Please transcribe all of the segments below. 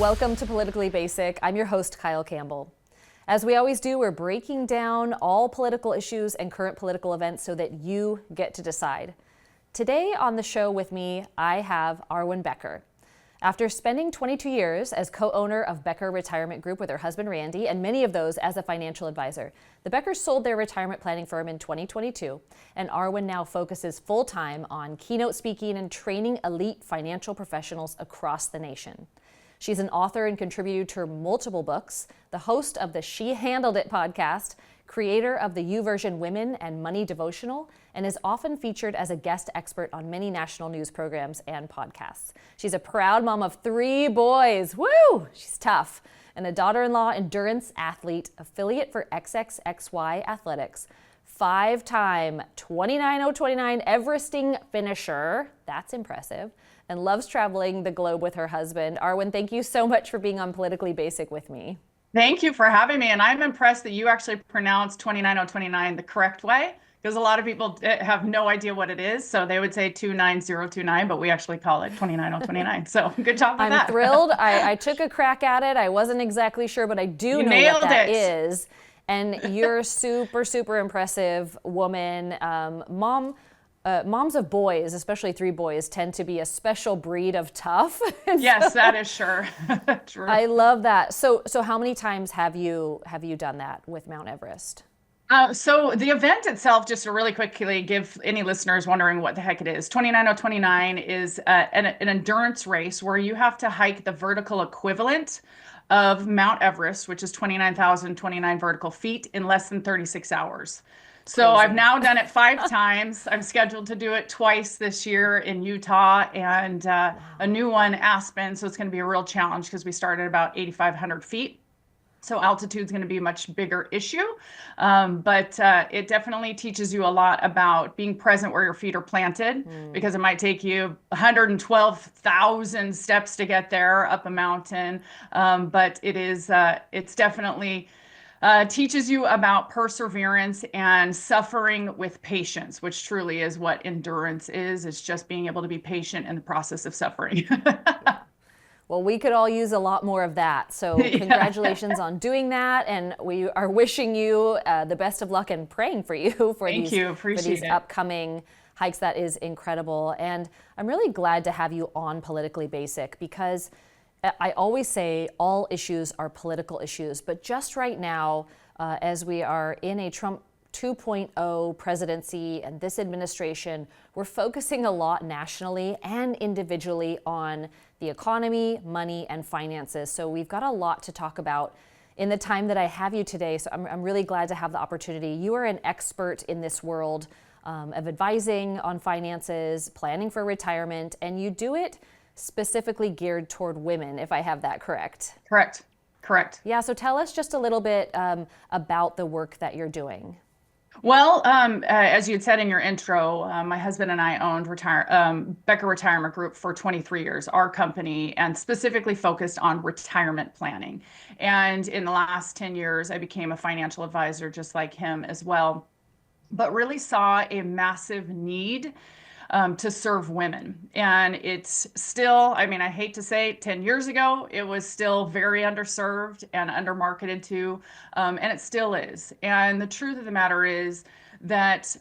Welcome to Politically Basic. I'm your host, Kyle Campbell. As we always do, we're breaking down all political issues and current political events so that you get to decide. Today on the show with me, I have Arwen Becker. After spending 22 years as co-owner of Becker Retirement Group with her husband Randy, and many of those as a financial advisor, the Beckers sold their retirement planning firm in 2022, and Arwen now focuses full-time on keynote speaking and training elite financial professionals across the nation. She's an author and contributor to multiple books, the host of the She Handled It podcast, creator of the YouVersion Women and Money devotional, and is often featured as a guest expert on many national news programs and podcasts. She's a proud mom of 3 boys, woo! She's tough, and a daughter-in-law endurance athlete, affiliate for XXXY Athletics, 5-time 29,029 Everesting finisher, that's impressive, and loves traveling the globe with her husband. Arwen, thank you so much for being on Politically Basic with me. Thank you for having me. And I'm impressed that you actually pronounced 29,029 the correct way, because a lot of people have no idea what it is. So they would say 29029, but we actually call it 29,029. So good job with that. I'm thrilled. I took a crack at it. I wasn't exactly sure, but I do know what that is. And you're a super, super impressive woman, mom. Moms of boys, especially 3 boys, tend to be a special breed of tough. Yes, that is sure. True. I love that. So how many times have you done that with Mount Everest? So the event itself, just to really quickly give any listeners wondering what the heck it is, 29,029 is an endurance race where you have to hike the vertical equivalent of Mount Everest, which is 29,029 vertical feet, in less than 36 hours. So crazy. I've now done it 5 times. I'm scheduled to do it twice this year in Utah and a new one, Aspen. So it's going to be a real challenge because we started about 8,500 feet. So altitude is going to be a much bigger issue. But it definitely teaches you a lot about being present where your feet are planted, because it might take you 112,000 steps to get there up a mountain. But it's definitely teaches you about perseverance and suffering with patience, which truly is what endurance is. It's just being able to be patient in the process of suffering. Well, we could all use a lot more of that. So congratulations on doing that. And we are wishing you the best of luck and praying for you for these upcoming hikes. That is incredible. And I'm really glad to have you on Politically Basic, because I always say all issues are political issues, but just right now, as we are in a Trump 2.0 presidency and this administration, we're focusing a lot nationally and individually on the economy, money, and finances. So we've got a lot to talk about in the time that I have you today. So I'm really glad to have the opportunity. You are an expert in this world of advising on finances, planning for retirement, and you do it specifically geared toward women, if I have that correct. Correct. Yeah, so tell us just a little bit about the work that you're doing. Well, as you had said in your intro, my husband and I owned Becker Retirement Group for 23 years, our company, and specifically focused on retirement planning. And in the last 10 years, I became a financial advisor just like him as well, but really saw a massive need to serve women. And it's still, I hate to say 10 years ago, it was still very underserved and undermarketed to, and it still is. And the truth of the matter is that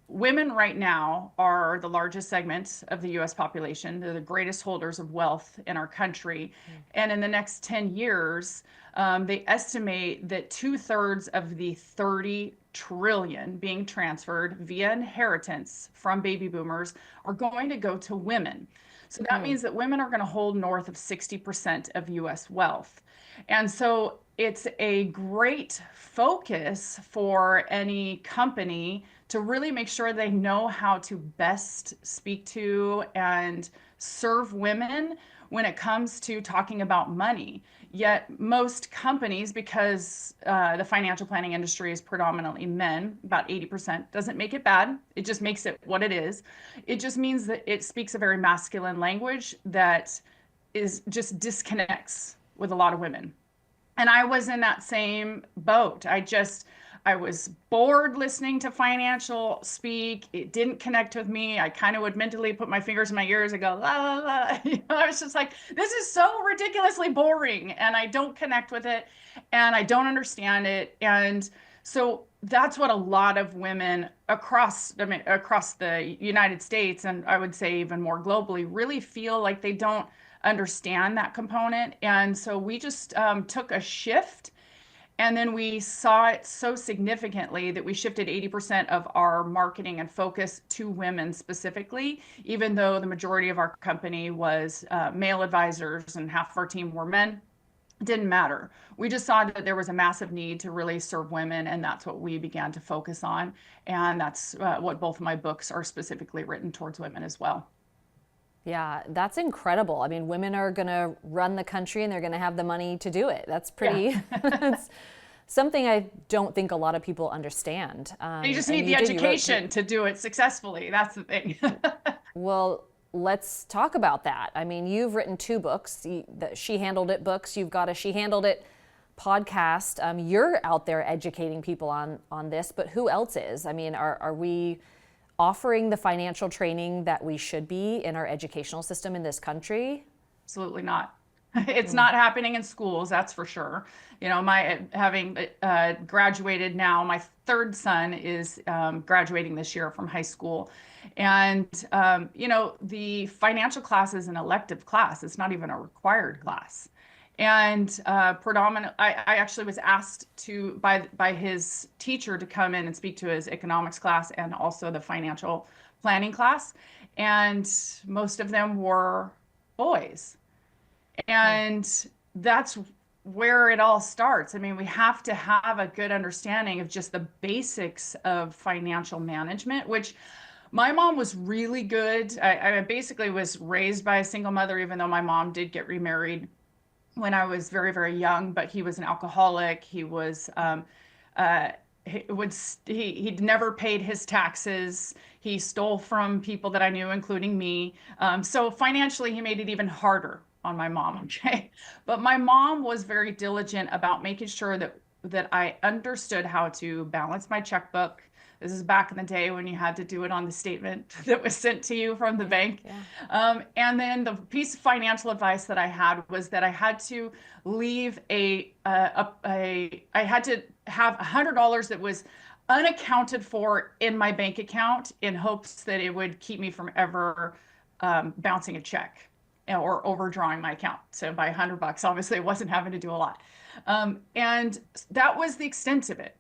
women right now are the largest segment of the US population. They're the greatest holders of wealth in our country. And in the next 10 years, they estimate that 2/3 of the 30 trillion being transferred via inheritance from baby boomers are going to go to women. So that means that women are going to hold north of 60% of US wealth. And so it's a great focus for any company to really make sure they know how to best speak to and serve women when it comes to talking about money. Yet most companies, because the financial planning industry is predominantly men, about 80%, doesn't make it bad. It just makes it what it is. It just means that it speaks a very masculine language that just disconnects with a lot of women. And I was in that same boat. I was bored listening to financial speak. It didn't connect with me. I kind of would mentally put my fingers in my ears and go, la, la, la. I was just like, this is so ridiculously boring, and I don't connect with it, and I don't understand it. And so that's what a lot of women across, I mean, across the United States, and I would say even more globally, really feel like they don't understand that component. And so we just took a shift, and then we saw it so significantly that we shifted 80% of our marketing and focus to women specifically, even though the majority of our company was male advisors and half of our team were men. It didn't matter. We just saw that there was a massive need to really serve women, and that's what we began to focus on. And that's what both of my books are specifically written towards women as well. Yeah, that's incredible. I mean, women are going to run the country and they're going to have the money to do it. That's pretty, that's something I don't think a lot of people understand. You just need the education to do it successfully. That's the thing. Well, let's talk about that. I mean, you've written 2 books, the She Handled It books. You've got a She Handled It podcast. You're out there educating people on this, but who else is? I mean, are we offering the financial training that we should be in our educational system in this country? Absolutely not. It's not happening in schools, that's for sure. You know, my having graduated now, my 3rd son is graduating this year from high school. And, you know, the financial class is an elective class. It's not even a required class. And I actually was asked to by his teacher to come in and speak to his economics class and also the financial planning class. And most of them were boys. And that's where it all starts. I mean, we have to have a good understanding of just the basics of financial management, which my mom was really good. I basically was raised by a single mother, even though my mom did get remarried when I was very, very young, but he was an alcoholic. He was, he'd never paid his taxes. He stole from people that I knew, including me. So financially, he made it even harder on my mom, okay? But my mom was very diligent about making sure that I understood how to balance my checkbook. This is back in the day when you had to do it on the statement that was sent to you from the bank. Yeah. And then the piece of financial advice that I had was that I had to leave I had to have $100 that was unaccounted for in my bank account in hopes that it would keep me from ever bouncing a check or overdrawing my account. So by $100, obviously I wasn't having to do a lot. And that was the extent of it.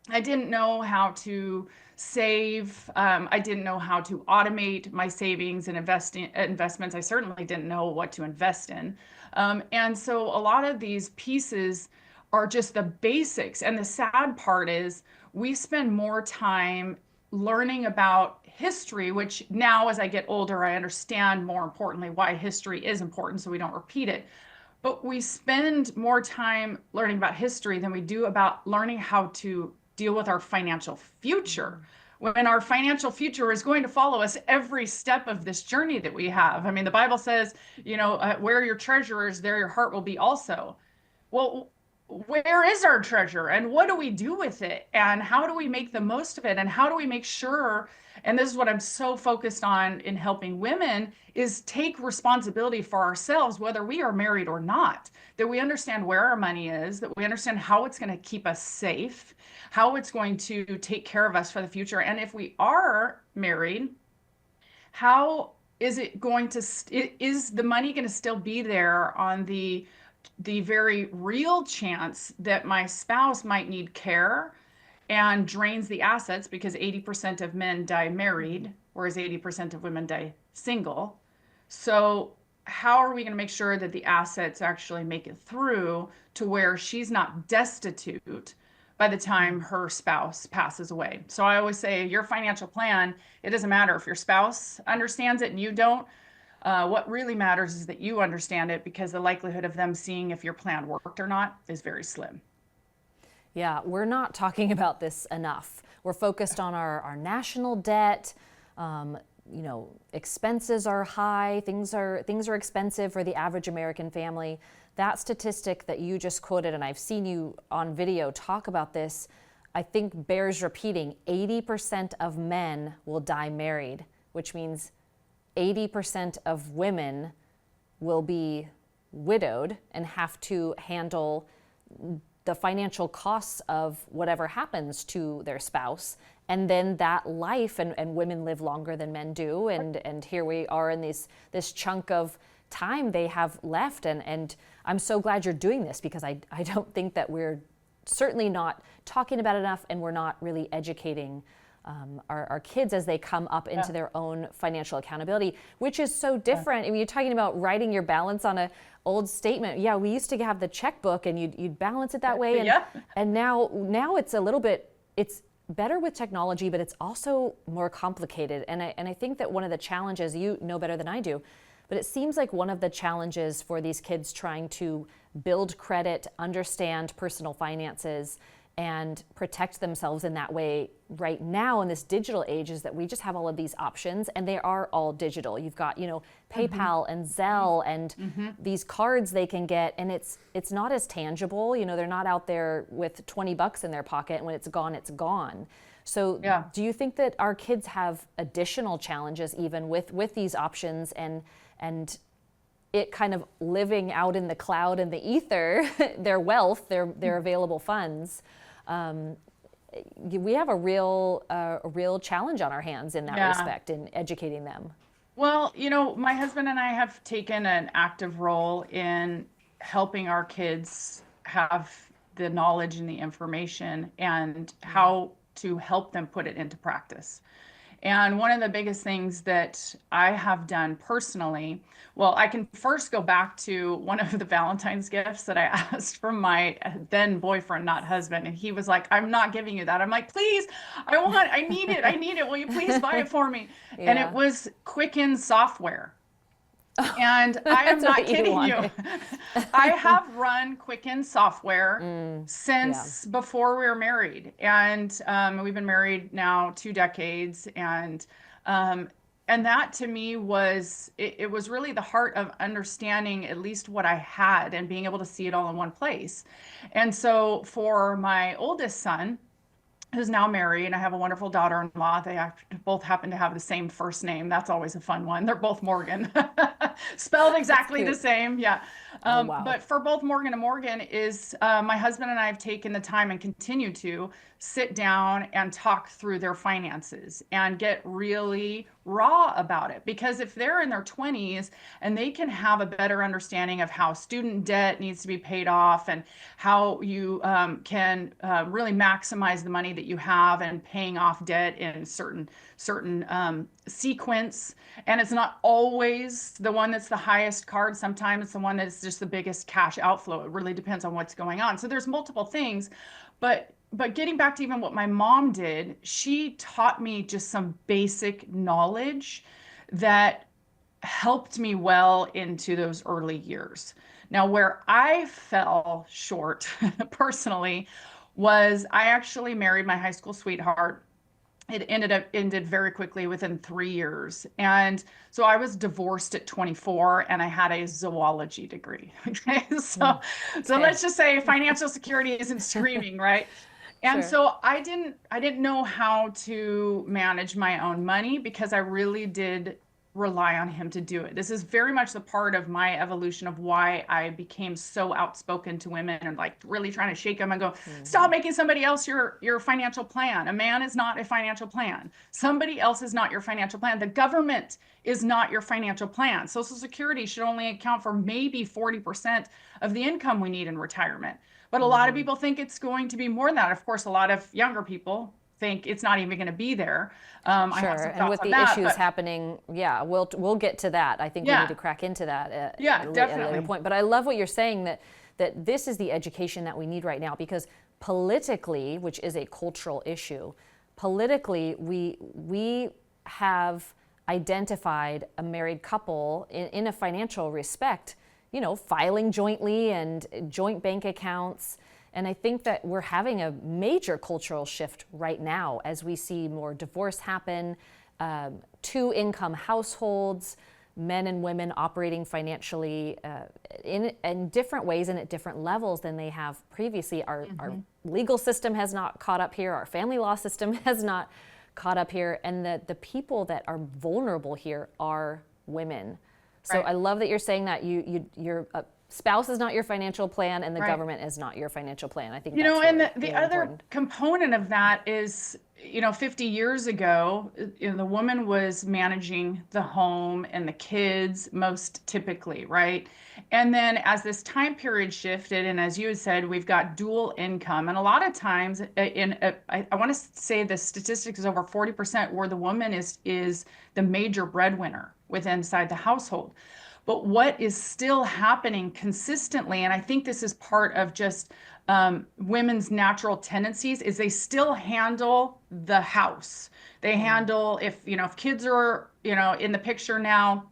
I didn't know how to save. I didn't know how to automate my savings and investments. I certainly didn't know what to invest in. And so a lot of these pieces are just the basics. And the sad part is we spend more time learning about history, which now as I get older, I understand more importantly why history is important so we don't repeat it. But we spend more time learning about history than we do about learning how to deal with our financial future, when our financial future is going to follow us every step of this journey that we have. I mean, the Bible says, you know, where your treasure is, there your heart will be also. Well, where is our treasure and what do we do with it? And how do we make the most of it? And how do we make sure, and this is what I'm so focused on in helping women, is take responsibility for ourselves, whether we are married or not, that we understand where our money is, that we understand how it's going to keep us safe, how it's going to take care of us for the future. And if we are married, how is it going to, is the money going to still be there on the very real chance that my spouse might need care and drains the assets, because 80% of men die married, whereas 80% of women die single. So how are we going to make sure that the assets actually make it through to where she's not destitute by the time her spouse passes away? So I always say your financial plan, it doesn't matter if your spouse understands it and you don't. What really matters is that you understand it, because the likelihood of them seeing if your plan worked or not is very slim. Yeah, we're not talking about this enough. We're focused on our national debt. You know, expenses are high. Things are expensive for the average American family. That statistic that you just quoted, and I've seen you on video talk about this, I think bears repeating, 80% of men will die married, which means 80% of women will be widowed and have to handle the financial costs of whatever happens to their spouse. And then that life, and women live longer than men do. And here we are in this chunk of time they have left. And I'm so glad you're doing this, because I don't think that we're certainly not talking about it enough, and we're not really educating our kids as they come up into their own financial accountability, which is so different. I mean, you're talking about writing your balance on a old statement. Yeah, we used to have the checkbook, and you'd balance it that way. And now it's a little bit, it's better with technology, but it's also more complicated. And I think that one of the challenges, you know better than I do, but it seems like one of the challenges for these kids trying to build credit, understand personal finances, and protect themselves in that way right now in this digital age is that we just have all of these options, and they are all digital. You've got, PayPal and Zelle and these cards they can get, and it's not as tangible. They're not out there with $20 in their pocket, and when it's gone, it's gone. So do you think that our kids have additional challenges even with these options and it kind of living out in the cloud and the ether, their wealth, their available funds? We have a real challenge on our hands in that respect, in educating them. Well, my husband and I have taken an active role in helping our kids have the knowledge and the information and how to help them put it into practice. And one of the biggest things that I have done personally, well, I can first go back to one of the Valentine's gifts that I asked from my then boyfriend, not husband. And he was like, I'm not giving you that. I'm like, please, I need it. Will you please buy it for me? And it was Quicken software. And I am not kidding you. I have run Quicken software since before we were married. And we've been married now 2 decades. And that to me was, it was really the heart of understanding at least what I had and being able to see it all in one place. And so for my oldest son, who's now married, and I have a wonderful daughter-in-law. They both happen to have the same first name. That's always a fun one. They're both Morgan, spelled exactly the same. Yeah. Wow. But for both Morgan and Morgan is my husband and I have taken the time and continue to sit down and talk through their finances and get really raw about it. Because if they're in their 20s and they can have a better understanding of how student debt needs to be paid off and how you can really maximize the money that you have and paying off debt in certain sequence. And it's not always the one that's the highest card. Sometimes it's the one that's just the biggest cash outflow. It really depends on what's going on. So there's multiple things, but getting back to even what my mom did, she taught me just some basic knowledge that helped me well into those early years. Now, where I fell short personally was I actually married my high school sweetheart. It ended very quickly within 3 years. And so I was divorced at 24 and I had a zoology degree. Okay. So let's just say financial security isn't screaming, right? And so I didn't know how to manage my own money because I really did rely on him to do it. This is very much the part of my evolution of why I became so outspoken to women and like really trying to shake them and go, stop making somebody else your financial plan. A man is not a financial plan. Somebody else is not your financial plan. The government is not your financial plan. Social Security should only account for maybe 40% of the income we need in retirement. But a lot of people think it's going to be more than that. Of course, a lot of younger people think it's not even going to be there. I have some and with the issues happening, we'll get to that. I think we need to crack into that at a later point. But I love what you're saying, that this is the education that we need right now, because politically, which is a cultural issue, politically we have identified a married couple in a financial respect, filing jointly and joint bank accounts. And I think that we're having a major cultural shift right now as we see more divorce happen, 2-income households, men and women operating financially in different ways and at different levels than they have previously are legal system has not caught up here, our family law system has not caught up here, and that the people that are vulnerable here are women. So Right. I love that you're saying that your spouse is not your financial plan and the Right. government is not your financial plan. I think You that's know, really, and the really other important. component of that is, 50 years ago, the woman was managing the home and the kids most typically, right? And then as this time period shifted, and as you had said, we've got dual income. And a lot of times, I want to say the statistics is over 40% where the woman is the major breadwinner within inside the household. But what is still happening consistently, and I think this is part of just women's natural tendencies, is they still handle the house. They handle if kids are in the picture now,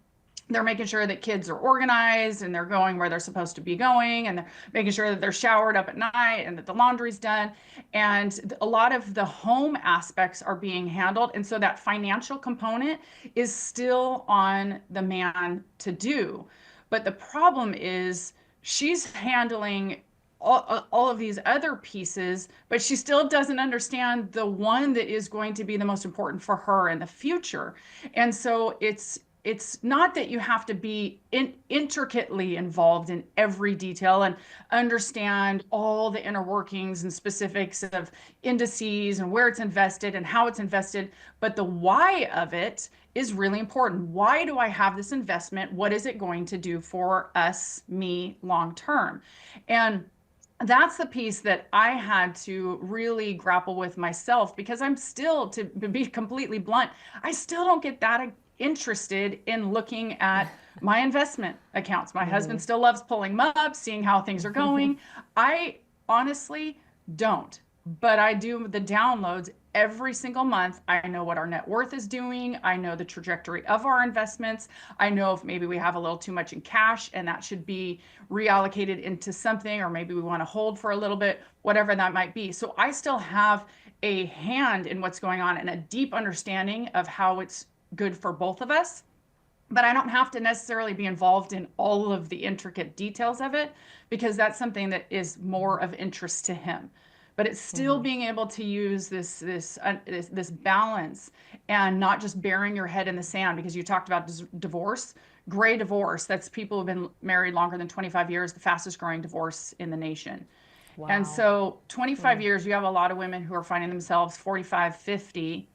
they're making sure that kids are organized and they're going where they're supposed to be going, and they're making sure that they're showered up at night and that the laundry's done. And a lot of the home aspects are being handled. And so that financial component is still on the man to do. But the problem is she's handling all of these other pieces, but she still doesn't understand the one that is going to be the most important for her in the future. And so it's not that you have to be intricately involved in every detail and understand all the inner workings and specifics of indices and where it's invested and how it's invested, but the why of it is really important. Why do I have this investment? What is it going to do for us, me, long term? And that's the piece that I had to really grapple with myself, because I'm still, to be completely blunt, I still don't get that interested in looking at my investment accounts. My husband still loves pulling them up, seeing how things are going. I honestly don't, but I do the downloads every single month. I know what our net worth is doing. I know the trajectory of our investments. I know if maybe we have a little too much in cash and that should be reallocated into something, or maybe we want to hold for a little bit, whatever that might be. So I still have a hand in what's going on and a deep understanding of how it's good for both of us. But I don't have to necessarily be involved in all of the intricate details of it, because that's something that is more of interest to him. But it's still being able to use this balance and not just burying your head in the sand, because you talked about divorce, gray divorce. That's people who've been married longer than 25 years, the fastest growing divorce in the nation. Wow. And so 25 years, you have a lot of women who are finding themselves 45, 50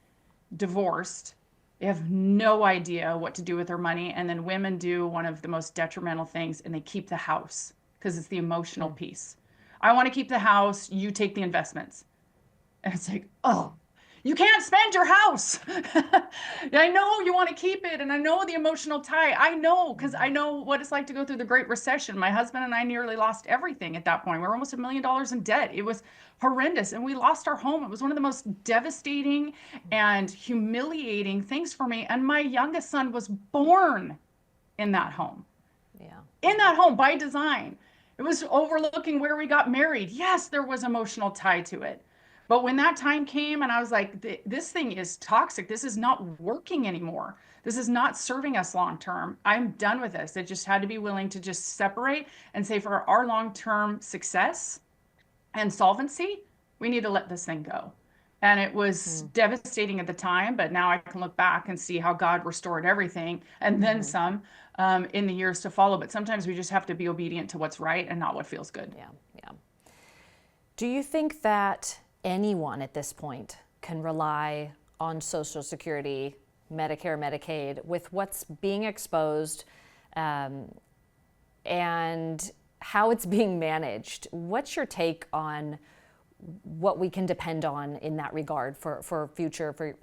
divorced. They have no idea what to do with their money. And then women do one of the most detrimental things, and they keep the house because it's the emotional piece. I want to keep the house, you take the investments. And it's like, oh, you can't spend your house. I know you want to keep it, and I know the emotional tie. I know, because I know what it's like to go through the Great Recession. My husband and I nearly lost everything at that point. We were almost $1 million in debt. It was horrendous, and we lost our home. It was one of the most devastating and humiliating things for me. And my youngest son was born in that home. Yeah. In that home by design. It was overlooking where we got married. Yes, there was emotional tie to it. But when that time came and I was like, this thing is toxic. This is not working anymore. This is not serving us long term. I'm done with this. I just had to be willing to just separate and say, for our long term success and solvency, we need to let this thing go. And it was devastating at the time, but now I can look back and see how God restored everything and then some in the years to follow. But sometimes we just have to be obedient to what's right and not what feels good. Yeah, yeah. Do you think that anyone at this point can rely on Social Security, Medicare, Medicaid, with what's being exposed and how it's being managed? What's your take on what we can depend on in that regard for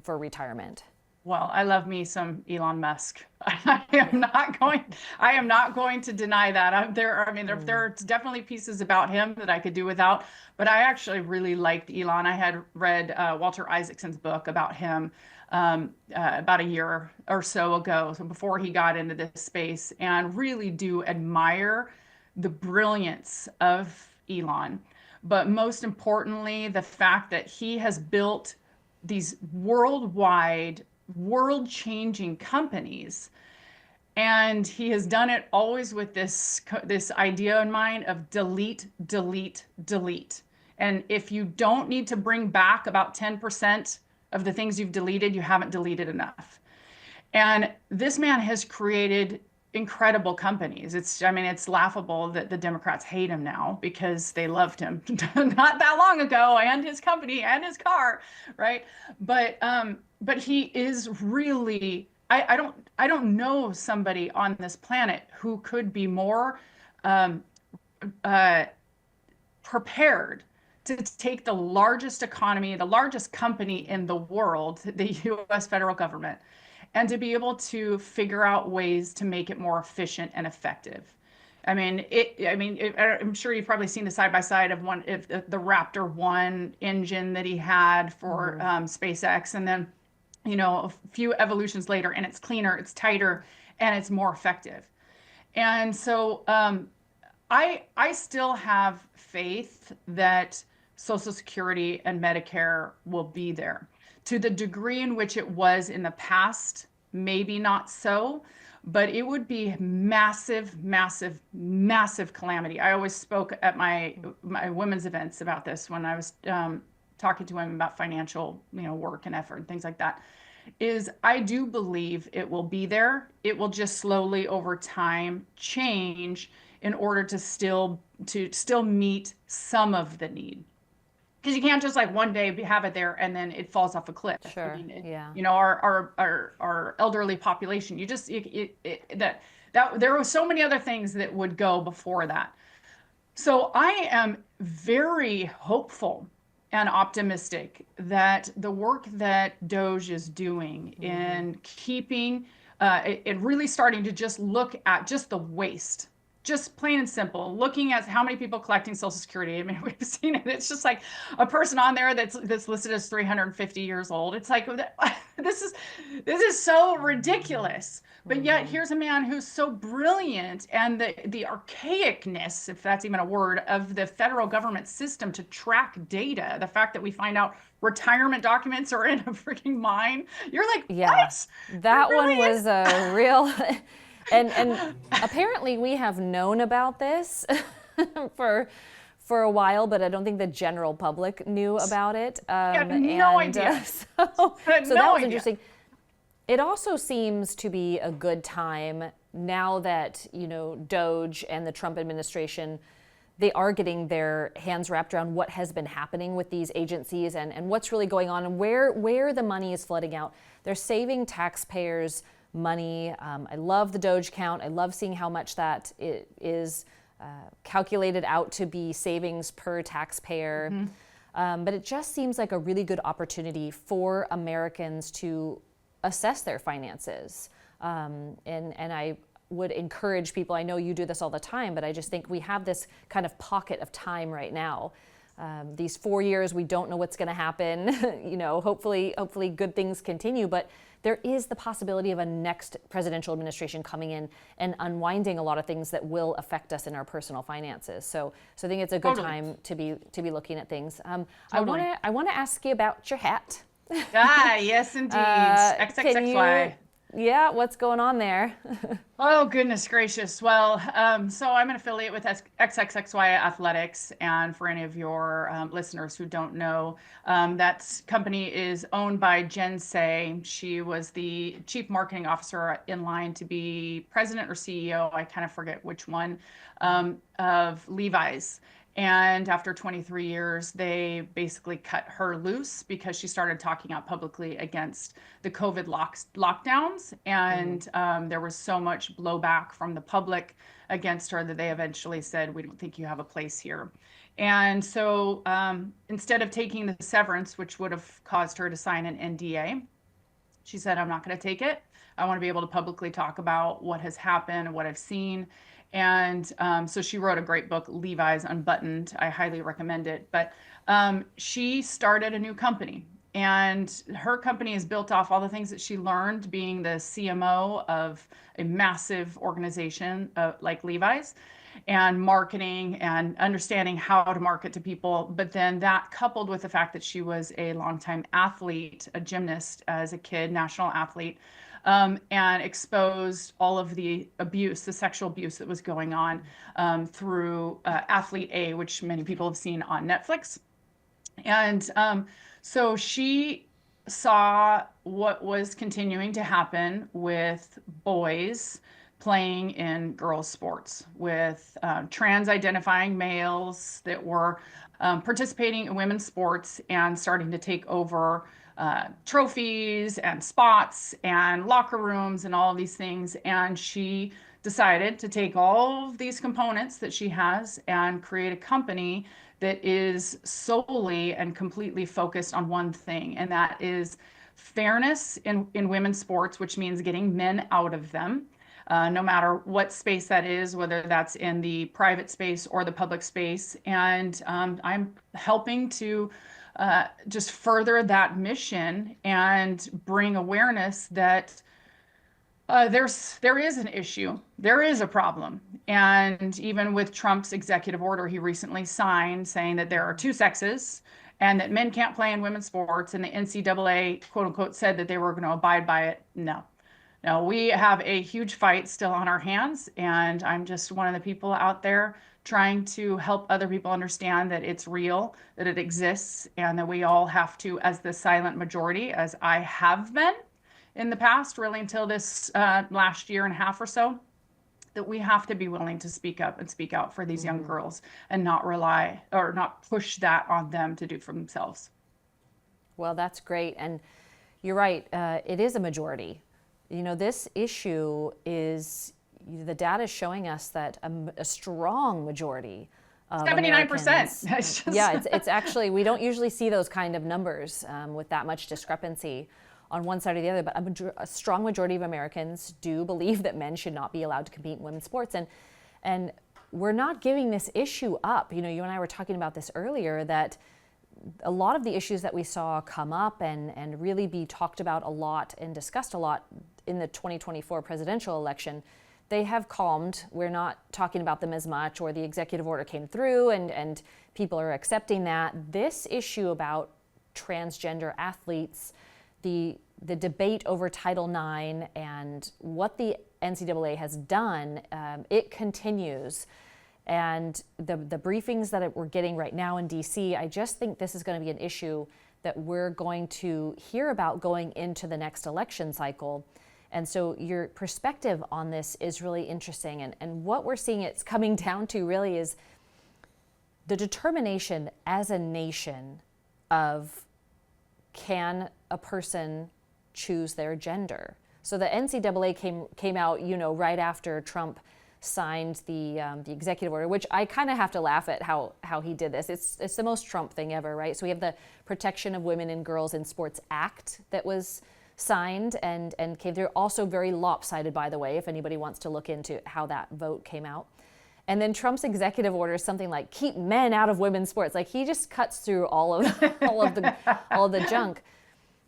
retirement? Well, I love me some Elon Musk. I am not going to deny that. There are definitely pieces about him that I could do without, but I actually really liked Elon. I had read Walter Isaacson's book about him about a year or so ago, so before he got into this space, and really do admire the brilliance of Elon. But most importantly, the fact that he has built these worldwide, world-changing companies, and he has done it always with this idea in mind of delete, delete, delete. And if you don't need to bring back about 10% of the things you've deleted, you haven't deleted enough. And this man has created incredible companies. I mean, it's laughable that the Democrats hate him now because they loved him not that long ago, and his company and his car, right? But he is really, I don't know somebody on this planet who could be more um, uh, prepared to take the largest economy, the largest company in the world, the US federal government, and to be able to figure out ways to make it more efficient and effective. I'm sure you've probably seen the side by side of the Raptor 1 engine that he had for SpaceX, and then, a few evolutions later, and it's cleaner, it's tighter, and it's more effective. And so I still have faith that Social Security and Medicare will be there. To the degree in which it was in the past, maybe not so, but it would be massive, massive, massive calamity. I always spoke at my women's events about this when I was talking to women about financial, work and effort and things like that. Is I do believe it will be there. It will just slowly over time change in order to still meet some of the need. Because you can't just like one day have it there and then it falls off a cliff. Sure. Yeah. Our elderly population. There were so many other things that would go before that. So I am very hopeful and optimistic that the work that Doge is doing in keeping it really starting to just look at just the waste. Just plain and simple, looking at how many people collecting Social Security. I mean, we've seen it. It's just like a person on there that's listed as 350 years old. It's like, this is so ridiculous. But yet here's a man who's so brilliant, and the archaicness, if that's even a word, of the federal government system to track data. The fact that we find out retirement documents are in a freaking mine. You're like, what? That one was a real... And apparently we have known about this for a while, but I don't think the general public knew about it. No idea. So that was interesting. It also seems to be a good time now that, Doge and the Trump administration, they are getting their hands wrapped around what has been happening with these agencies and what's really going on and where the money is flooding out. They're saving taxpayers money. I love the Doge count. I love seeing how much that is calculated out to be savings per taxpayer. But it just seems like a really good opportunity for Americans to assess their finances. And I would encourage people, I know you do this all the time, but I just think we have this kind of pocket of time right now. These 4 years, we don't know what's going to happen. Hopefully good things continue, but there is the possibility of a next presidential administration coming in and unwinding a lot of things that will affect us in our personal finances. So I think it's a good time to be looking at things. I want to ask you about your hat. Yes, indeed. XXXY. Yeah, what's going on there? Oh, goodness gracious. Well, so I'm an affiliate with XXXY Athletics. And for any of your listeners who don't know, that company is owned by Jen Say. She was the chief marketing officer in line to be president or CEO, I kind of forget which one, of Levi's. And after 23 years, they basically cut her loose because she started talking out publicly against the COVID lockdowns. And there was so much blowback from the public against her that they eventually said, we don't think you have a place here. And so instead of taking the severance, which would have caused her to sign an NDA, she said, I'm not going to take it. I want to be able to publicly talk about what has happened and what I've seen. And so she wrote a great book, Levi's Unbuttoned. I highly recommend it. But she started a new company, and her company is built off all the things that she learned being the CMO of a massive organization like Levi's, and marketing and understanding how to market to people. But then that coupled with the fact that she was a longtime athlete, a gymnast as a kid, national athlete, and exposed all of the abuse, the sexual abuse that was going on through Athlete A, which many people have seen on Netflix. And so she saw what was continuing to happen with boys playing in girls' sports, with trans identifying males that were participating in women's sports and starting to take over trophies and spots and locker rooms and all of these things. And she decided to take all of these components that she has and create a company that is solely and completely focused on one thing, and that is fairness in women's sports, which means getting men out of them. No matter what space that is, whether that's in the private space or the public space. And I'm helping to just further that mission and bring awareness that there is an issue, there is a problem, and even with Trump's executive order he recently signed saying that there are two sexes and that men can't play in women's sports, and the NCAA quote unquote said that they were going to abide by it. No, no, we have a huge fight still on our hands, and I'm just one of the people out there trying to help other people understand that it's real, that it exists, and that we all have to, as the silent majority, as I have been in the past, really until this last year and a half or so, that we have to be willing to speak up and speak out for these young girls and not rely or not push that on them to do for themselves. Well, that's great. And you're right, it is a majority. You know, this issue is, the data is showing us that a strong majority of 79%. Americans, yeah, it's actually, we don't usually see those kind of numbers with that much discrepancy on one side or the other, but a strong majority of Americans do believe that men should not be allowed to compete in women's sports. And we're not giving this issue up. You know, you and I were talking about this earlier, that a lot of the issues that we saw come up and really be talked about a lot and discussed a lot in the 2024 presidential election, they have calmed. We're not talking about them as much, or the executive order came through and people are accepting that. This issue about transgender athletes, the debate over Title IX and what the NCAA has done, it continues. And the briefings that we're getting right now in DC, I just think this is going to be an issue that we're going to hear about going into the next election cycle. And so your perspective on this is really interesting. And what we're seeing it's coming down to really is the determination as a nation of, can a person choose their gender? So the NCAA came out, you know, right after Trump signed the executive order, which I kind of have to laugh at how he did this. It's the most Trump thing ever, right? So we have the Protection of Women and Girls in Sports Act that was signed and came through. Also very lopsided, by the way, if anybody wants to look into how that vote came out. And then Trump's executive order is something like keep men out of women's sports. Like he just cuts through all of the junk.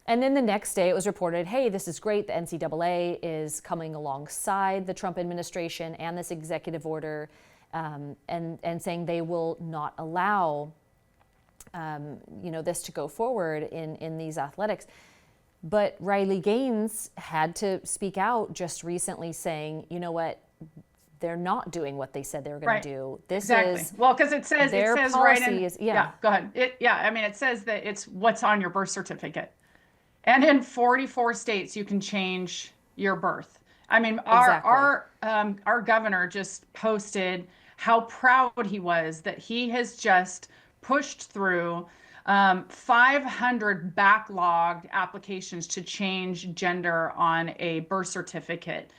And then the next day it was reported, hey, this is great. The NCAA is coming alongside the Trump administration and this executive order, and saying they will not allow this to go forward in these athletics. But Riley Gaines had to speak out just recently saying, you know what, they're not doing what they said they were going to do. This exactly. is well, because it says policy right in, is, go ahead. It says that it's what's on your birth certificate, and in 44 states you can change your birth. I mean, our governor just posted how proud he was that he has just pushed through 500 backlogged applications to change gender on a birth certificate.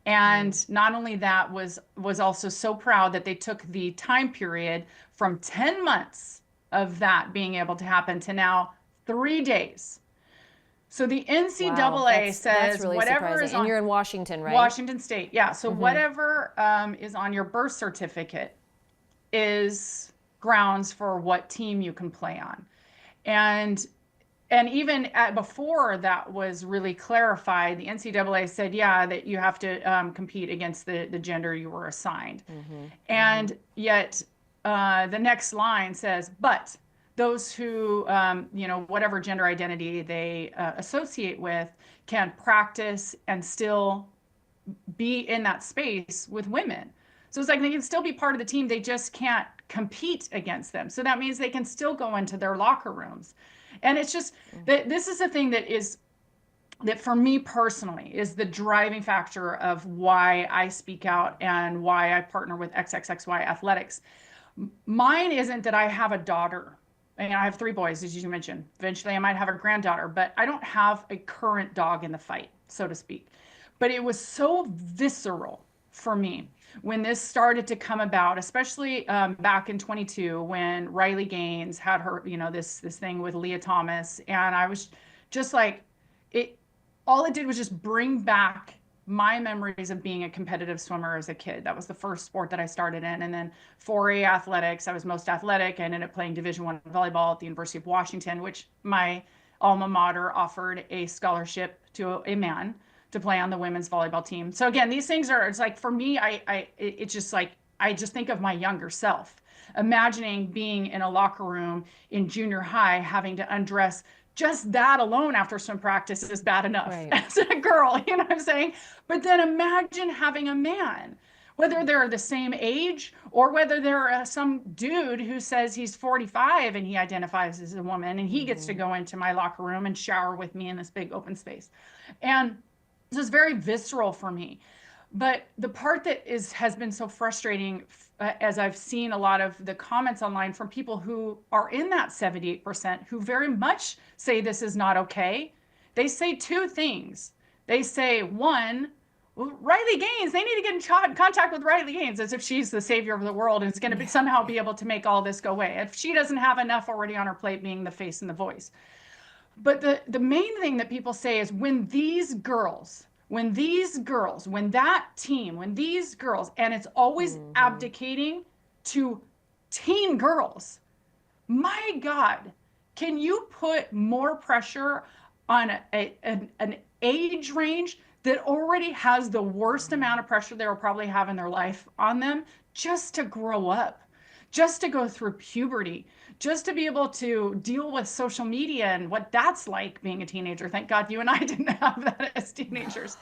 And not only that, was also so proud that they took the time period from 10 months of that being able to happen to now 3 days. So the NCAA says that's really whatever surprising. is on, and you're in Washington, right? Washington State, yeah. So whatever is on your birth certificate is grounds for what team you can play on. And even before that was really clarified, the NCAA said, that you have to compete against the gender you were assigned. And yet the next line says, but those who, whatever gender identity they associate with can practice and still be in that space with women. So it's like they can still be part of the team. They just can't compete against them. So that means they can still go into their locker rooms. And it's just that this is the thing that for me personally is the driving factor of why I speak out and why I partner with XXXY Athletics. Mine isn't that I have a daughter. And I have 3 boys, as you mentioned. Eventually, I might have a granddaughter, but I don't have a current dog in the fight, so to speak. But it was so visceral for me when this started to come about, especially back in 22 when Riley Gaines had her, this thing with Leah Thomas, and I was just like, all it did was just bring back my memories of being a competitive swimmer as a kid. That was the first sport that I started in. And then 4A athletics, I was most athletic. I ended up playing Division I volleyball at the University of Washington, which my alma mater offered a scholarship to a man to play on the women's volleyball team. So again, these things are, it's like, for me, it's just like, I just think of my younger self, imagining being in a locker room in junior high, having to undress. Just that alone after swim practice is bad enough as a girl, you know what I'm saying? But then imagine having a man, whether they're the same age or whether they're some dude who says he's 45 and he identifies as a woman and he gets to go into my locker room and shower with me in this big open space. And this is very visceral for me. But the part that has been so frustrating, as I've seen a lot of the comments online from people who are in that 78% who very much say this is not okay, they say 2 things. They say, one, well, Riley Gaines, they need to get in contact with Riley Gaines as if she's the savior of the world and is going to somehow be able to make all this go away. If she doesn't have enough already on her plate being the face and the voice. But the main thing that people say is when these girls, and it's always abdicating to teen girls. My God, can you put more pressure on an age range that already has the worst amount of pressure they will probably have in their life on them just to grow up, just to go through puberty, just to be able to deal with social media and what that's like being a teenager. Thank God you and I didn't have that as teenagers.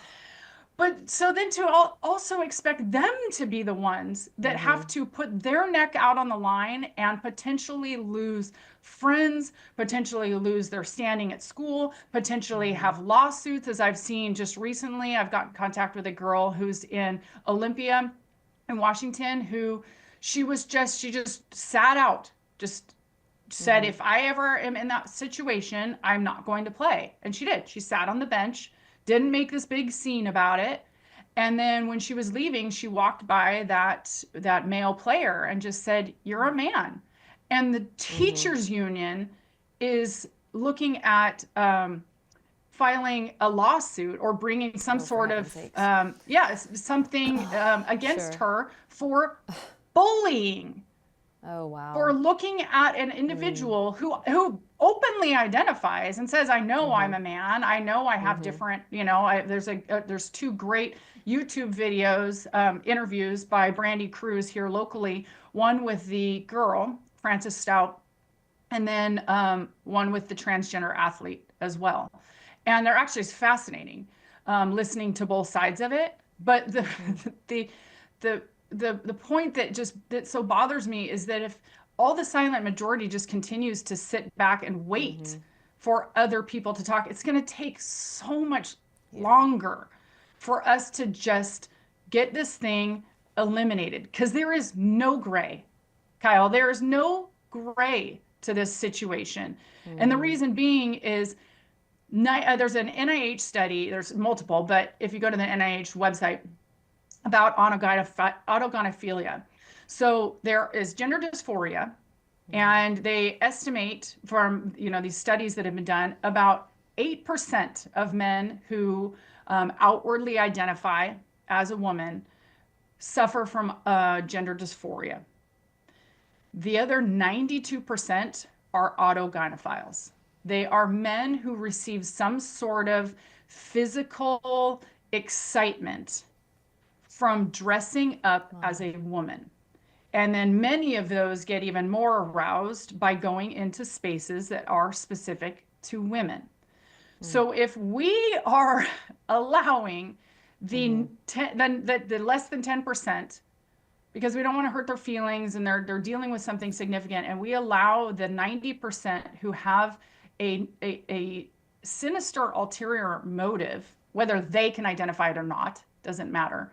But so then to also expect them to be the ones that have to put their neck out on the line and potentially lose friends, potentially lose their standing at school, potentially have lawsuits, as I've seen just recently. I've got in contact with a girl who's in Olympia in Washington who she just sat out, just said, if I ever am in that situation, I'm not going to play. And she did. She sat on the bench, didn't make this big scene about it. And then when she was leaving, she walked by that male player and just said, "You're a man." And the teachers union is looking at filing a lawsuit or bringing some sort of something against her for bullying. Oh, wow. For looking at an individual who openly identifies and says, I know I'm a man. I know I have different, there's 2 great YouTube videos, interviews by Brandy Cruz here locally, one with the girl, Frances Stout, and then one with the transgender athlete as well. And they're actually fascinating, listening to both sides of it. But the point that so bothers me is that if all the silent majority just continues to sit back and wait for other people to talk, it's going to take so much longer for us to just get this thing eliminated, because there is no gray, Kyle. There is no gray to this situation. And the reason being is there's an NIH study, there's multiple, but if you go to the NIH website, about autogynephilia. So there is gender dysphoria, and they estimate from these studies that have been done, about 8% of men who outwardly identify as a woman suffer from gender dysphoria. The other 92% are autogynephiles. They are men who receive some sort of physical excitement from dressing up as a woman. And then many of those get even more aroused by going into spaces that are specific to women. So if we are allowing the less than 10% because we don't want to hurt their feelings, and they're dealing with something significant. And we allow the 90% who have a sinister ulterior motive, whether they can identify it or not, doesn't matter.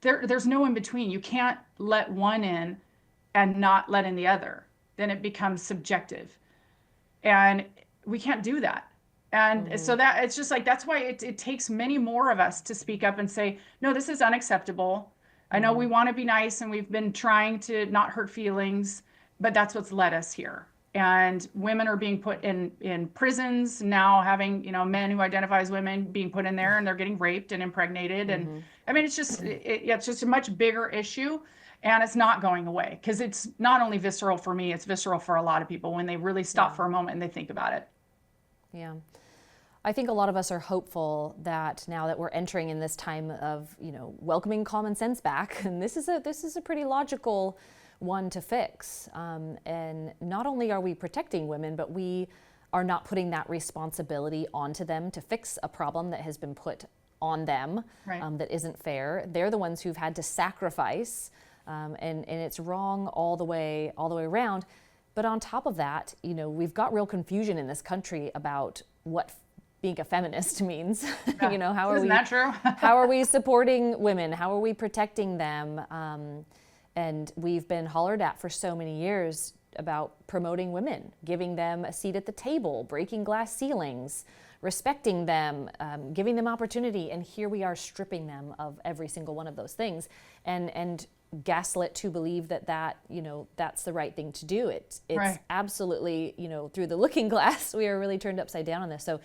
There's no in between. You can't let one in and not let in the other. Then it becomes subjective. And we can't do that. And so that it's just like, that's why it takes many more of us to speak up and say, no, this is unacceptable. I know we want to be nice, and we've been trying to not hurt feelings, but that's what's led us here. And women are being put in prisons now, having, men who identify as women being put in there, and they're getting raped and impregnated. And I mean, it's just a much bigger issue, and it's not going away, because it's not only visceral for me, it's visceral for a lot of people when they really stop for a moment and they think about it. Yeah. I think a lot of us are hopeful that now that we're entering in this time of, welcoming common sense back, and this is a pretty logical one to fix. And not only are we protecting women, but we are not putting that responsibility onto them to fix a problem that has been put on them, Right. that isn't fair. They're the ones who've had to sacrifice, and it's wrong all the way around. But on top of that, we've got real confusion in this country about what being a feminist means. Yeah. How are Isn't that true? how are we supporting women? How are we protecting them? And we've been hollered at for so many years about promoting women, giving them a seat at the table, breaking glass ceilings, respecting them, giving them opportunity. And here we are stripping them of every single one of those things, and gaslit to believe that that's the right thing to do. It's Right. absolutely, through the looking glass, we are really turned upside down on this. So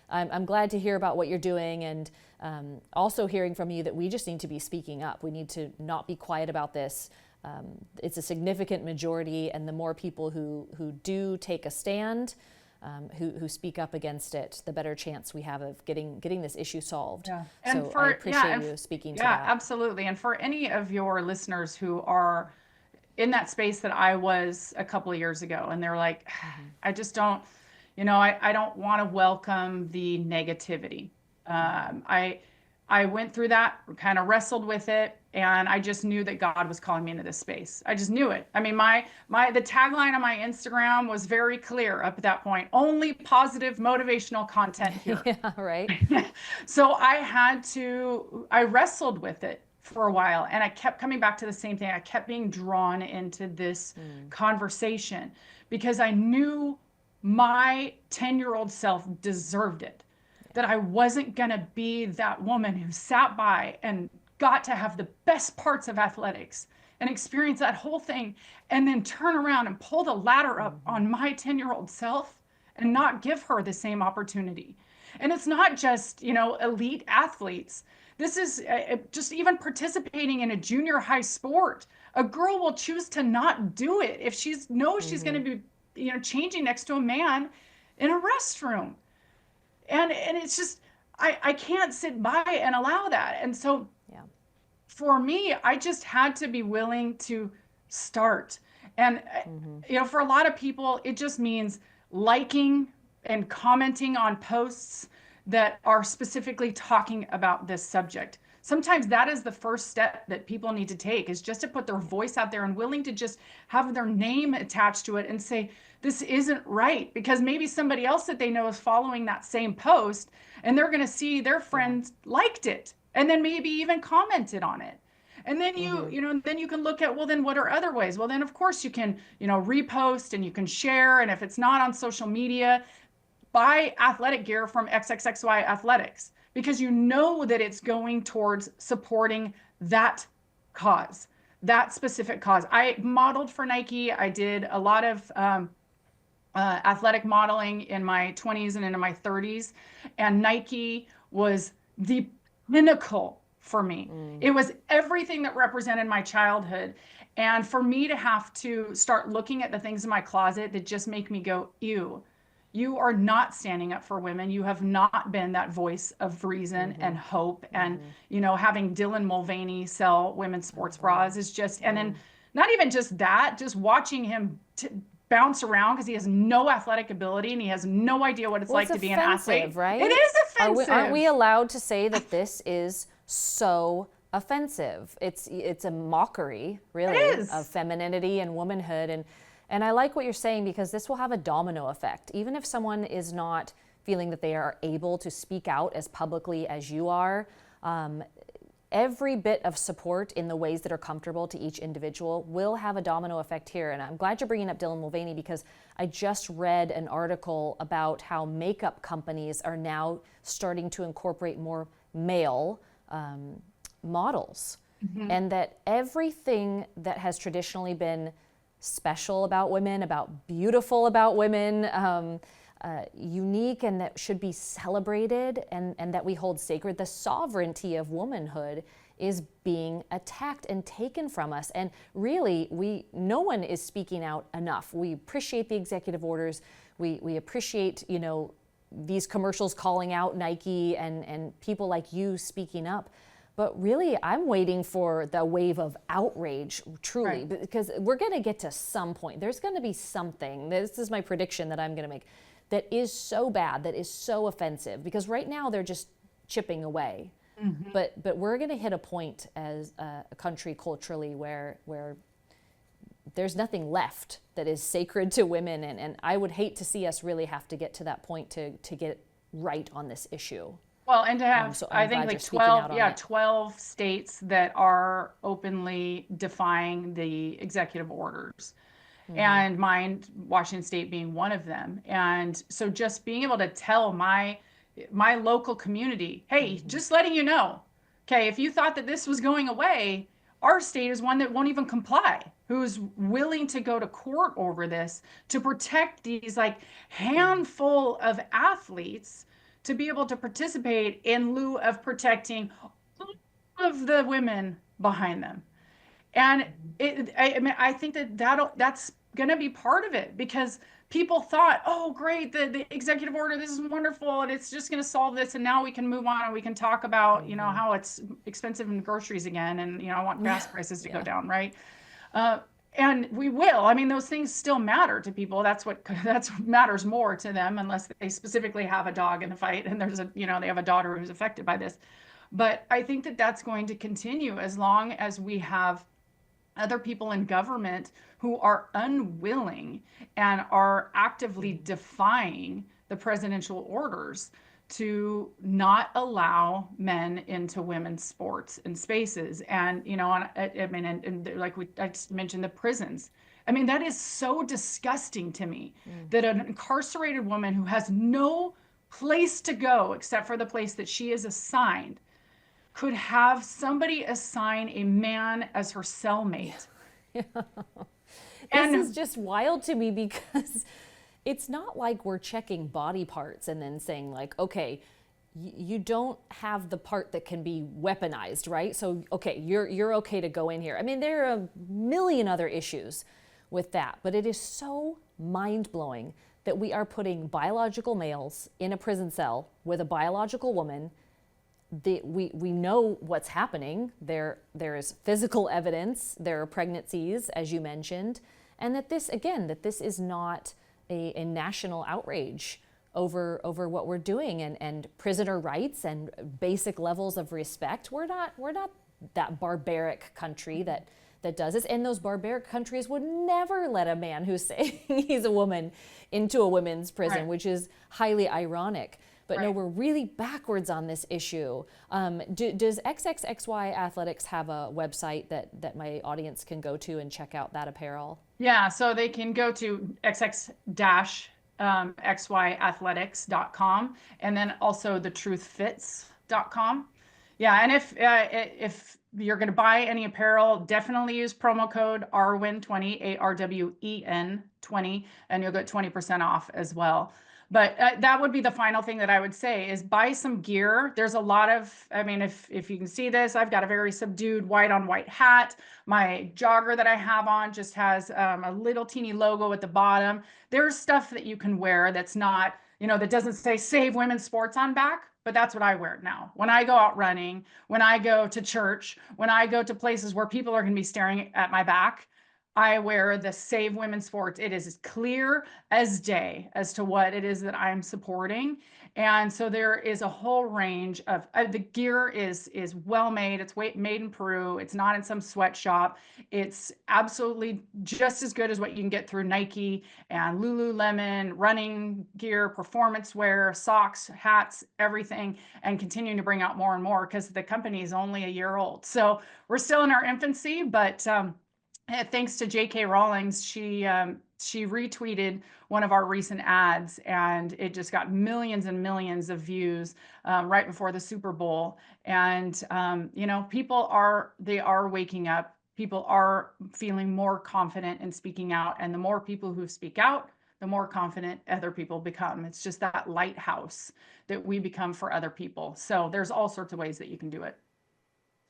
I'm glad to hear about what you're doing, and also hearing from you that we just need to be speaking up. We need to not be quiet about this. It's a significant majority, and the more people who do take a stand, who speak up against it, the better chance we have of getting this issue solved. Yeah. So I appreciate you speaking to that. Yeah, absolutely. And for any of your listeners who are in that space that I was a couple of years ago, and they're like, I just don't, I don't want to welcome the negativity. I went through that, kind of wrestled with it, and I just knew that God was calling me into this space. I just knew it. I mean, the tagline on my Instagram was very clear up at that point: only positive motivational content here. Yeah, right. So I wrestled with it for a while, and I kept coming back to the same thing. I kept being drawn into this conversation because I knew my 10-year-old self deserved it. That I wasn't going to be that woman who sat by and got to have the best parts of athletics and experience that whole thing, and then turn around and pull the ladder up on my 10-year-old self and not give her the same opportunity. And it's not just, elite athletes. This is just even participating in a junior high sport. A girl will choose to not do it if she knows she's going to be, changing next to a man in a restroom. And it's just, I can't sit by and allow that. And so for me, I just had to be willing to start. And, for a lot of people, it just means liking and commenting on posts that are specifically talking about this subject. Sometimes that is the first step that people need to take, is just to put their voice out there and willing to just have their name attached to it and say, this isn't right, because maybe somebody else that they know is following that same post, and they're going to see their friends liked it, and then maybe even commented on it. And then then you can look at, well, then what are other ways? Well, then of course you can, repost, and you can share. And if it's not on social media, buy athletic gear from XXXY Athletics, because you know that it's going towards supporting that cause, that specific cause. I modeled for Nike. I did a lot of athletic modeling in my 20s and into my 30s. And Nike was the pinnacle for me. It was everything that represented my childhood. And for me to have to start looking at the things in my closet that just make me go, ew, you are not standing up for women. You have not been that voice of reason and hope. And, having Dylan Mulvaney sell women's sports bras is just, and then not even just that, just watching him bounce around because he has no athletic ability and he has no idea what it's like to be an athlete. Right? It is offensive. Aren't we allowed to say that this is so offensive. It's a mockery, It really, of is. femininity and womanhood. And I like what you're saying, because this will have a domino effect. Even if someone is not feeling that they are able to speak out as publicly as you are, every bit of support in the ways that are comfortable to each individual will have a domino effect here. And I'm glad you're bringing up Dylan Mulvaney, because I just read an article about how makeup companies are now starting to incorporate more male models, and that everything that has traditionally been special about women, about beautiful about women, unique, and that should be celebrated, and that we hold sacred, the sovereignty of womanhood, is being attacked and taken from us. And really, no one is speaking out enough. We appreciate the executive orders. We appreciate, these commercials calling out Nike and people like you speaking up. But really, I'm waiting for the wave of outrage, truly, Right. because we're going to get to some point. There's going to be something. This is my prediction that I'm going to make, that is so bad, that is so offensive. Because right now they're just chipping away. Mm-hmm. But we're going to hit a point as a country culturally where there's nothing left that is sacred to women, and I would hate to see us really have to get to that point to get right on this issue. Well, and to have, So I I'm think glad you're like speaking out 12, on yeah, it. 12 states that are openly defying the executive orders. And mine, Washington State being one of them. And so just being able to tell my local community, hey, just letting you know, okay, if you thought that this was going away, our state is one that won't even comply, who's willing to go to court over this to protect these like handful of athletes to be able to participate in lieu of protecting all of the women behind them. And I mean, I think that's going to be part of it, because people thought, oh, great, the executive order, this is wonderful, and it's just going to solve this, and now we can move on and we can talk about, how it's expensive in groceries again, and I want gas prices to go down, right? And we will. I mean, those things still matter to people. That's what matters more to them, unless they specifically have a dog in the fight and there's they have a daughter who's affected by this. But I think that that's going to continue as long as we have other people in government who are unwilling and are actively defying the presidential orders to not allow men into women's sports and spaces. And, I mean, and like I just mentioned the prisons. I mean, that is so disgusting to me that an incarcerated woman who has no place to go except for the place that she is assigned could have somebody assign a man as her cellmate. This is just wild to me, because it's not like we're checking body parts and then saying like, okay, you don't have the part that can be weaponized, right? So, okay, you're okay to go in here. I mean, there are a million other issues with that, but it is so mind-blowing that we are putting biological males in a prison cell with a biological woman. We know what's happening. There is physical evidence. There are pregnancies, as you mentioned, and that this is not a national outrage over what we're doing, and prisoner rights and basic levels of respect. We're not that barbaric country that does this, and those barbaric countries would never let a man who's saying he's a woman into a women's prison, Right. which is highly ironic. But no, Right. we're really backwards on this issue. Does XXXY Athletics have a website that my audience can go to and check out that apparel? Yeah, so they can go to xx-xyathletics.com, and then also thetruthfits.com. Yeah, and if you're going to buy any apparel, definitely use promo code ARWEN20, ARWEN 20, and you'll get 20% off as well. But that would be the final thing that I would say is buy some gear. There's a lot of, I mean, if you can see this, I've got a very subdued white on white hat. My jogger that I have on just has a little teeny logo at the bottom. There's stuff that you can wear that's not, that doesn't say Save Women's Sports on back, but that's what I wear now. When I go out running, when I go to church, when I go to places where people are going to be staring at my back, I wear the Save Women's Sports. It is as clear as day as to what it is that I'm supporting. And so there is a whole range of the gear is well made. It's made in Peru. It's not in some sweatshop. It's absolutely just as good as what you can get through Nike and Lululemon, running gear, performance wear, socks, hats, everything, and continuing to bring out more and more because the company is only a year old. So we're still in our infancy, but thanks to J.K. Rowling's, she retweeted one of our recent ads, and it just got millions and millions of views right before the Super Bowl. And people are waking up. People are feeling more confident in speaking out, and the more people who speak out, the more confident other people become. It's just that lighthouse that we become for other people. So there's all sorts of ways that you can do it.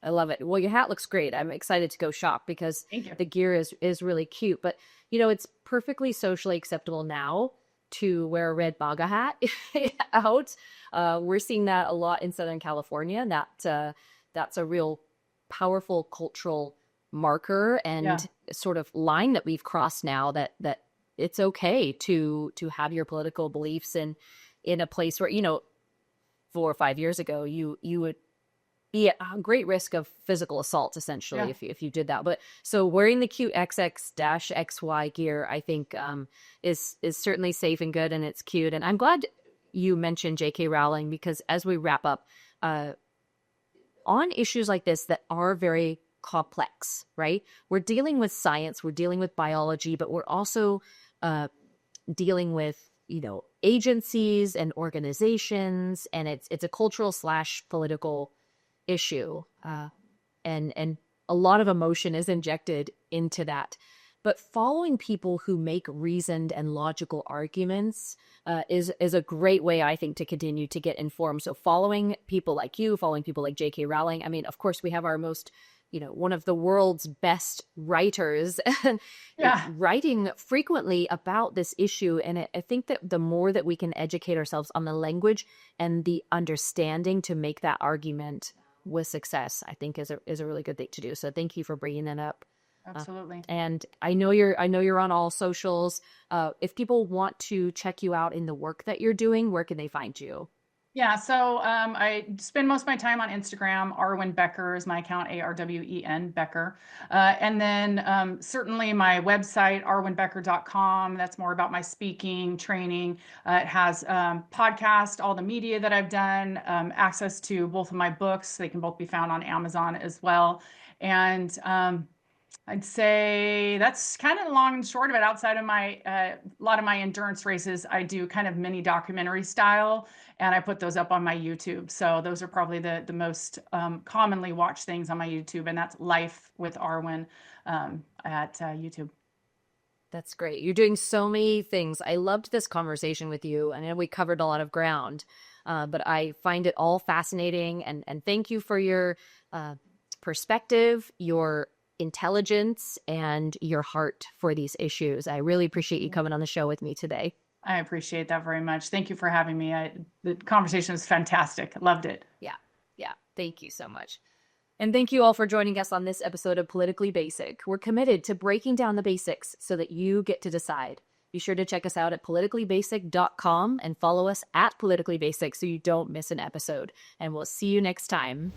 I love it. Well, your hat looks great. I'm excited to go shop because Thank you. the gear is really cute. But it's perfectly socially acceptable now to wear a red MAGA hat out. We're seeing that a lot in Southern California. That's a real powerful cultural marker and sort of line that we've crossed now. That it's okay to have your political beliefs in a place where 4 or 5 years ago you would be at a great risk of physical assault, essentially, if you did that. But so wearing the cute XX-XY gear, I think, is certainly safe and good, and it's cute. And I'm glad you mentioned J.K. Rowling, because as we wrap up, on issues like this that are very complex, right? We're dealing with science, we're dealing with biology, but we're also dealing with agencies and organizations, and it's a cultural / political issue, and a lot of emotion is injected into that. But following people who make reasoned and logical arguments is a great way, I think, to continue to get informed. So following people like you, following people like J.K. Rowling. I mean, of course, we have our most, one of the world's best writers writing frequently about this issue. And I think that the more that we can educate ourselves on the language and the understanding to make that argument with success, I think is a really good thing to do. So thank you for bringing that up. Absolutely. And I know you're on all socials. If people want to check you out in the work that you're doing, where can they find you? Yeah, so I spend most of my time on Instagram. Arwen Becker is my account, ARWEN Becker. And then certainly my website, arwenbecker.com. That's more about my speaking, training. It has podcast, all the media that I've done, access to both of my books. They can both be found on Amazon as well. And I'd say that's kind of the long and short of it. Outside of my a lot of my endurance races, I do kind of mini documentary style, and I put those up on my YouTube. So those are probably the most commonly watched things on my YouTube, and that's Life with Arwen at YouTube. That's great. You're doing so many things. I loved this conversation with you. I know we covered a lot of ground, but I find it all fascinating. And thank you for your perspective, your intelligence, and your heart for these issues. I really appreciate you coming on the show with me today. I appreciate that very much. Thank you for having me. The conversation was fantastic. Loved it. Yeah. Thank you so much. And thank you all for joining us on this episode of Politically Basic. We're committed to breaking down the basics so that you get to decide. Be sure to check us out at politicallybasic.com and follow us at Politically Basic so you don't miss an episode. And we'll see you next time.